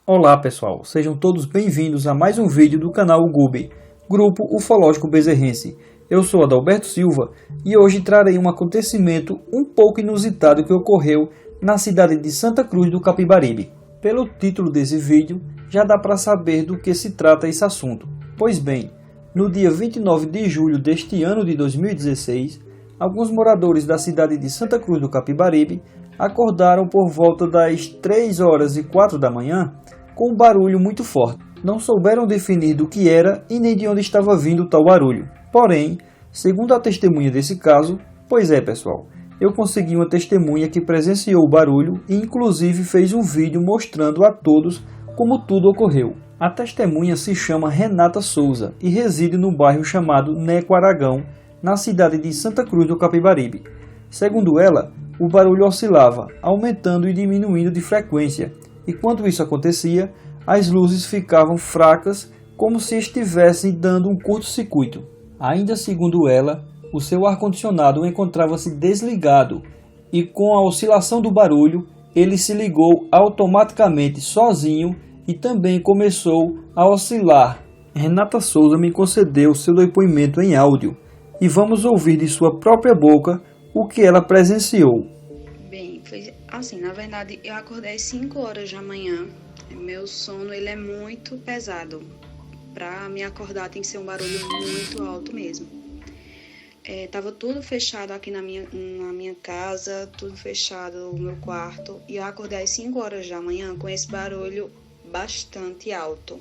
Olá pessoal, sejam todos bem-vindos a mais um vídeo do canal GUB, Grupo Ufológico Bezerrense. Eu sou Adalberto Silva e hoje trarei um acontecimento um pouco inusitado que ocorreu na cidade de Santa Cruz do Capibaribe. Pelo título desse vídeo, já dá para saber do que se trata esse assunto. Pois bem, no dia 29 de julho deste ano de 2016, alguns moradores da cidade de Santa Cruz do Capibaribe acordaram por volta das 3h04 da manhã com um barulho muito forte. Não souberam definir do que era e nem de onde estava vindo tal barulho. Porém, segundo a testemunha desse caso, pois é pessoal, eu consegui uma testemunha que presenciou o barulho e inclusive fez um vídeo mostrando a todos como tudo ocorreu. A testemunha se chama Renata Souza e reside no bairro chamado Neco Aragão, na cidade de Santa Cruz do Capibaribe. Segundo ela, o barulho oscilava, aumentando e diminuindo de frequência, e quando isso acontecia, as luzes ficavam fracas, como se estivessem dando um curto-circuito. Ainda segundo ela, o seu ar-condicionado encontrava-se desligado, e com a oscilação do barulho, ele se ligou automaticamente sozinho e também começou a oscilar. Renata Souza me concedeu seu depoimento em áudio, e vamos ouvir de sua própria boca o que ela presenciou. Bem, foi assim, na verdade, eu acordei às 5h da manhã. Meu sono, ele é muito pesado. Para me acordar tem que ser um barulho muito alto mesmo. Tava tudo fechado aqui na minha casa, tudo fechado no meu quarto. E eu acordei às 5h da manhã com esse barulho bastante alto.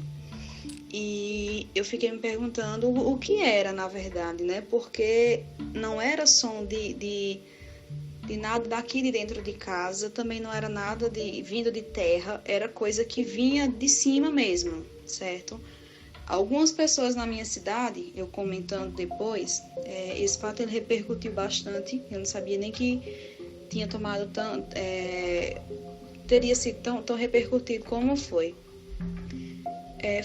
E eu fiquei me perguntando o que era, na verdade, né? Porque não era som de nada daqui de dentro de casa, também não era nada vindo de terra, era coisa que vinha de cima mesmo, certo? Algumas pessoas na minha cidade, eu comentando depois, esse fato ele repercutiu bastante, eu não sabia nem que tinha tomado teria sido tão repercutido como foi.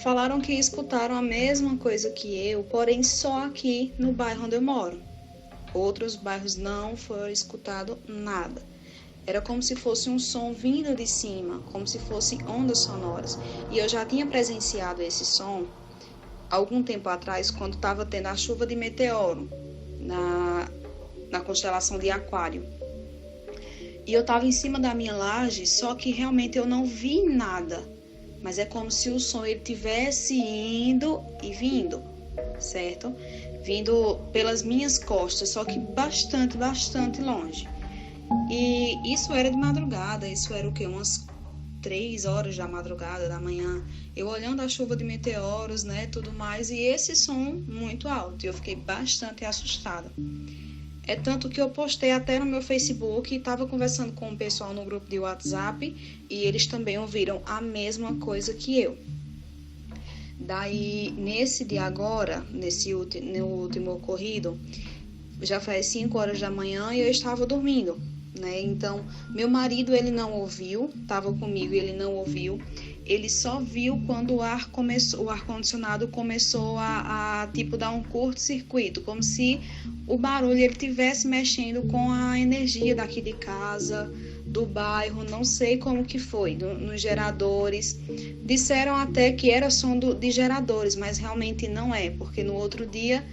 Falaram que escutaram a mesma coisa que eu, porém só aqui no bairro onde eu moro. Outros bairros não foram escutado nada. Era como se fosse um som vindo de cima, como se fossem ondas sonoras. E eu já tinha presenciado esse som algum tempo atrás, quando estava tendo a chuva de meteoro na constelação de Aquário. E eu estava em cima da minha laje, só que realmente eu não vi nada. Mas é como se o som ele tivesse indo e vindo, certo? Vindo pelas minhas costas, só que bastante longe. E isso era de madrugada, isso era o quê? Umas 3h da madrugada, da manhã. Eu olhando a chuva de meteoros, né, tudo mais, e esse som muito alto. E eu fiquei bastante assustada. É tanto que eu postei até no meu Facebook e estava conversando com o pessoal no grupo de WhatsApp e eles também ouviram a mesma coisa que eu. Daí, nesse dia agora, no último ocorrido, já foi às 5h da manhã e eu estava dormindo, né? Então, meu marido, ele não ouviu, estava comigo e ele não ouviu. Ele só viu quando o ar-condicionado começou a tipo dar um curto-circuito, como se o barulho ele estivesse mexendo com a energia daqui de casa, do bairro, não sei como que foi, nos geradores. Disseram até que era som de geradores, mas realmente não é, porque no outro dia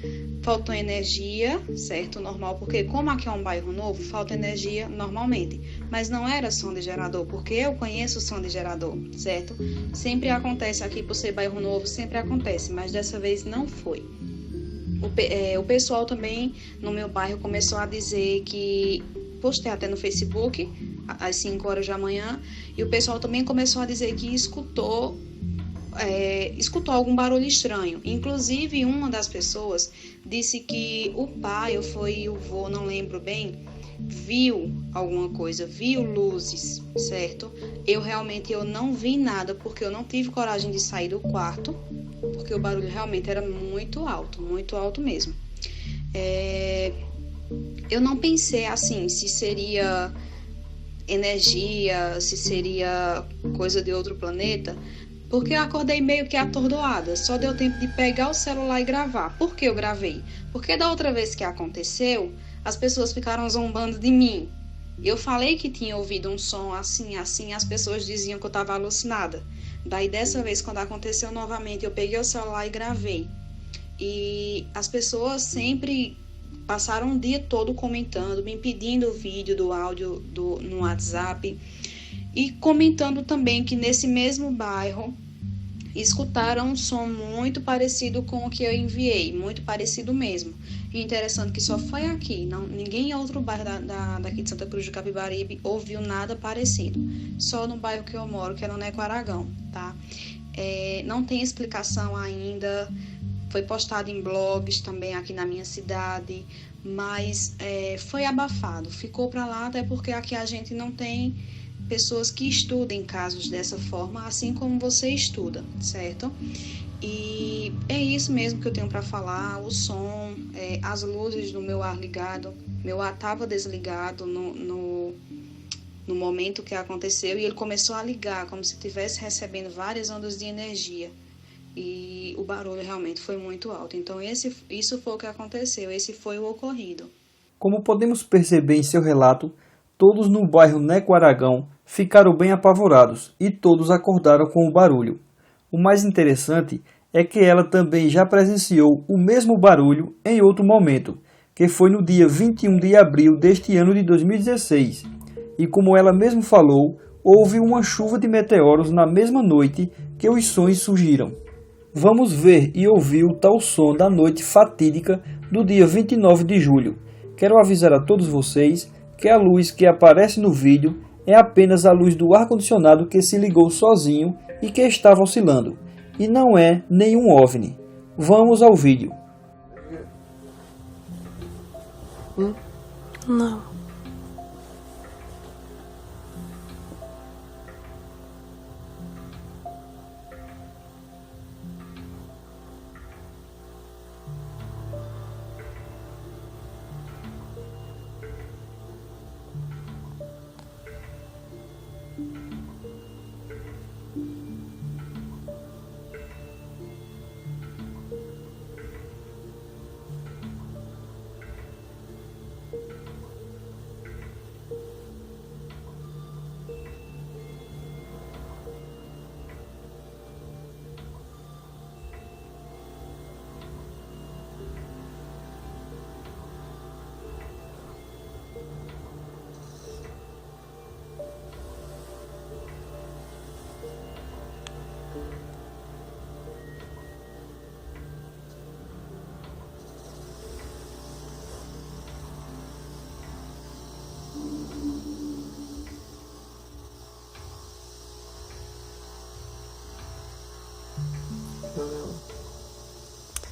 faltou energia, certo? Normal, porque como aqui é um bairro novo, falta energia normalmente. Mas não era som de gerador, porque eu conheço o som de gerador, certo? Sempre acontece aqui, por ser bairro novo, sempre acontece, mas dessa vez não foi. O pessoal também no meu bairro começou a dizer que, postei até no Facebook, às 5h da manhã, e o pessoal também começou a dizer que escutou algum barulho estranho. Inclusive, uma das pessoas disse que o pai, ou foi o vô, não lembro bem, viu alguma coisa, viu luzes, certo? Eu não vi nada, porque eu não tive coragem de sair do quarto, porque o barulho realmente era muito alto mesmo. Eu não pensei assim, se seria energia, se seria coisa de outro planeta, porque eu acordei meio que atordoada. Só deu tempo de pegar o celular e gravar. Por que eu gravei? Porque da outra vez que aconteceu, as pessoas ficaram zombando de mim. Eu falei que tinha ouvido um som assim, assim, as pessoas diziam que eu estava alucinada. Daí dessa vez, quando aconteceu novamente, eu peguei o celular e gravei. E as pessoas sempre passaram o dia todo comentando, me pedindo o vídeo do áudio no WhatsApp e comentando também que nesse mesmo bairro escutaram um som muito parecido com o que eu enviei, muito parecido mesmo. E interessante que só foi aqui, ninguém em outro bairro daqui de Santa Cruz do Capibaribe ouviu nada parecido. Só no bairro que eu moro, que é no Nequaragão, tá? Não tem explicação ainda. Foi postado em blogs também aqui na minha cidade, mas foi abafado. Ficou para lá até porque aqui a gente não tem pessoas que estudem casos dessa forma, assim como você estuda, certo? E é isso mesmo que eu tenho para falar. O som, as luzes do meu ar ligado, meu ar estava desligado no momento que aconteceu e ele começou a ligar, como se estivesse recebendo várias ondas de energia. E o barulho realmente foi muito alto. Então isso foi o que aconteceu, esse foi o ocorrido. Como podemos perceber em seu relato, todos no bairro Nequaragão ficaram bem apavorados e todos acordaram com o barulho. O mais interessante é que ela também já presenciou o mesmo barulho em outro momento, que foi no dia 21 de abril deste ano de 2016. E como ela mesmo falou, houve uma chuva de meteoros na mesma noite que os sons surgiram. Vamos ver e ouvir o tal som da noite fatídica do dia 29 de julho. Quero avisar a todos vocês que a luz que aparece no vídeo é apenas a luz do ar-condicionado que se ligou sozinho e que estava oscilando, e não é nenhum OVNI. Vamos ao vídeo. Não.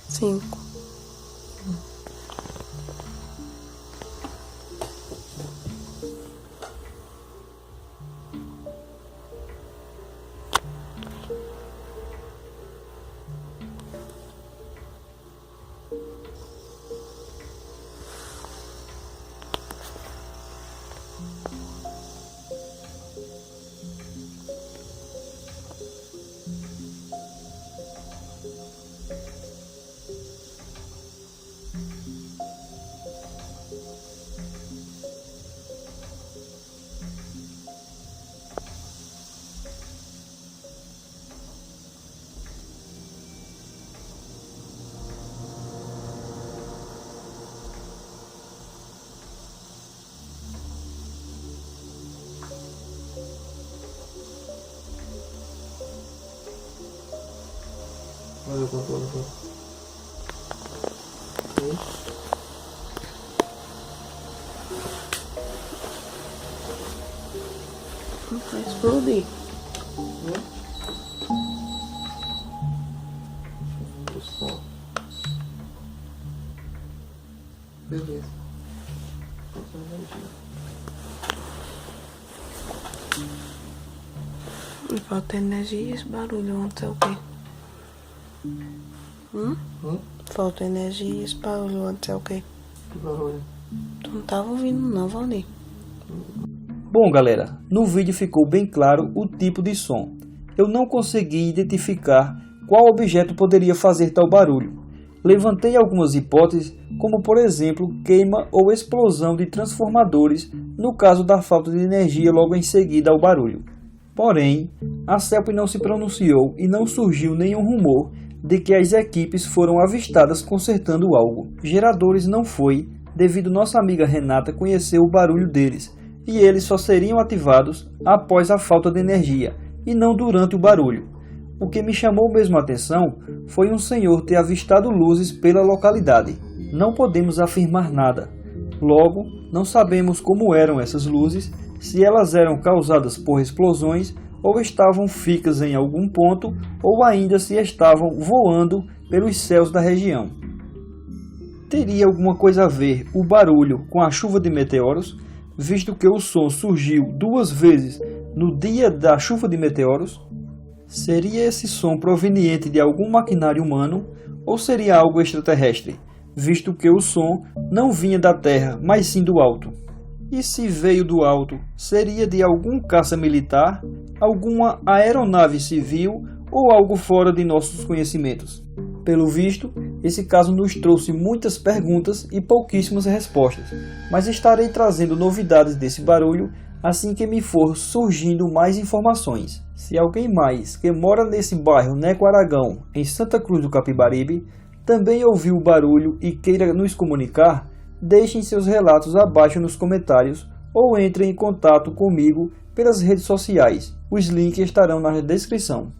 Cinco. Olha o controle. Vai explodir. Beleza. Falta energia e esse barulho ontem é o quê? Falta energia e esse barulho antes é o quê? Que barulho? Tu não tava ouvindo não, Valdir. Bom galera, no vídeo ficou bem claro o tipo de som. Eu não consegui identificar qual objeto poderia fazer tal barulho. Levantei algumas hipóteses, como por exemplo queima ou explosão de transformadores no caso da falta de energia logo em seguida ao barulho. Porém, a CELP não se pronunciou e não surgiu nenhum rumor de que as equipes foram avistadas consertando algo. Geradores não foi, devido nossa amiga Renata conhecer o barulho deles, e eles só seriam ativados após a falta de energia, e não durante o barulho. O que me chamou mesmo a atenção foi um senhor ter avistado luzes pela localidade. Não podemos afirmar nada. Logo, não sabemos como eram essas luzes, se elas eram causadas por explosões ou estavam fixas em algum ponto ou ainda se estavam voando pelos céus da região. Teria alguma coisa a ver o barulho com a chuva de meteoros, visto que o som surgiu 2 vezes no dia da chuva de meteoros? Seria esse som proveniente de algum maquinário humano ou seria algo extraterrestre, visto que o som não vinha da Terra, mas sim do alto? E se veio do alto, seria de algum caça militar, alguma aeronave civil ou algo fora de nossos conhecimentos? Pelo visto, esse caso nos trouxe muitas perguntas e pouquíssimas respostas, mas estarei trazendo novidades desse barulho assim que me for surgindo mais informações. Se alguém mais que mora nesse bairro Neco Aragão, em Santa Cruz do Capibaribe, também ouviu o barulho e queira nos comunicar, deixem seus relatos abaixo nos comentários ou entrem em contato comigo pelas redes sociais. Os links estarão na descrição.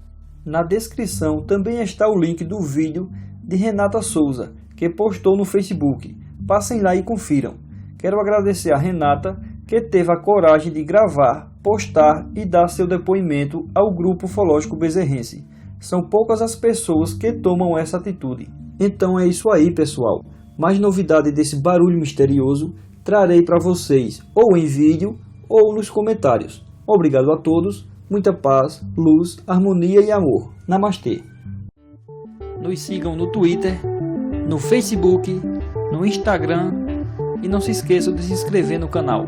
Na descrição também está o link do vídeo de Renata Souza, que postou no Facebook. Passem lá e confiram. Quero agradecer a Renata, que teve a coragem de gravar, postar e dar seu depoimento ao Grupo Ufológico Bezerrense. São poucas as pessoas que tomam essa atitude. Então é isso aí, pessoal. Mais novidade desse barulho misterioso trarei para vocês ou em vídeo ou nos comentários. Obrigado a todos, muita paz, luz, harmonia e amor. Namastê. Nos sigam no Twitter, no Facebook, no Instagram e não se esqueçam de se inscrever no canal.